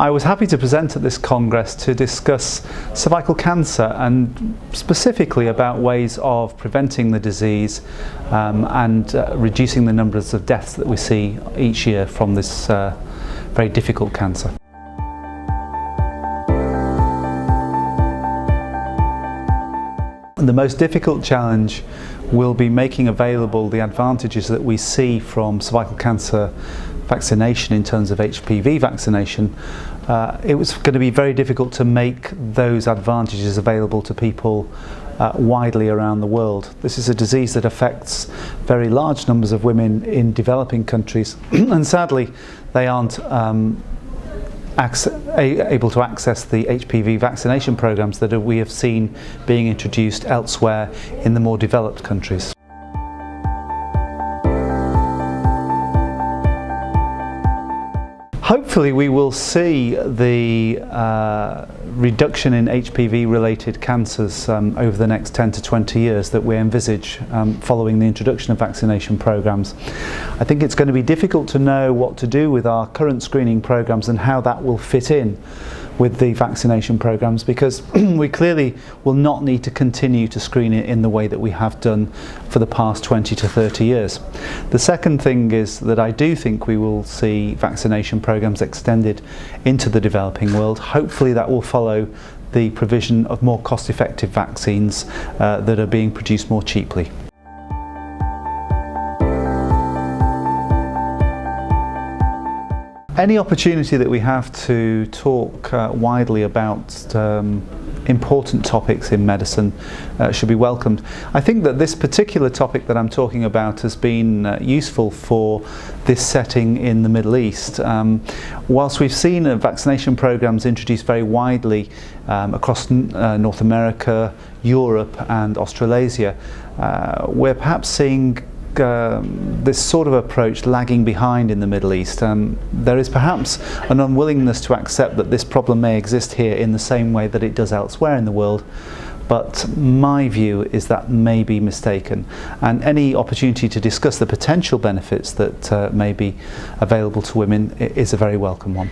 I was happy to present at this Congress to discuss cervical cancer and specifically about ways of preventing the disease and reducing the numbers of deaths that we see each year from this very difficult cancer. The most difficult challenge will be making available the advantages that we see from cervical cancer vaccination in terms of HPV vaccination. It was going to be very difficult to make those advantages available to people widely around the world. This is a disease that affects very large numbers of women in developing countries and sadly they aren't able to access the HPV vaccination programs that we have seen being introduced elsewhere in the more developed countries. Hopefully we will see the reduction in HPV related cancers over the next 10 to 20 years that we envisage following the introduction of vaccination programs. I think it's going to be difficult to know what to do with our current screening programs and how that will fit in with the vaccination programs, because we clearly will not need to continue to screen it in the way that we have done for the past 20 to 30 years. The second thing is that I do think we will see vaccination programs extended into the developing world. Hopefully that will follow the provision of more cost-effective vaccines that are being produced more cheaply. Any opportunity that we have to talk widely about important topics in medicine should be welcomed. I think that this particular topic that I'm talking about has been useful for this setting in the Middle East. Whilst we've seen vaccination programs introduced very widely across North America, Europe and Australasia, we're perhaps seeing this sort of approach lagging behind in the Middle East. There is perhaps an unwillingness to accept that this problem may exist here in the same way that it does elsewhere in the world, but my view is that may be mistaken, and any opportunity to discuss the potential benefits that may be available to women is a very welcome one.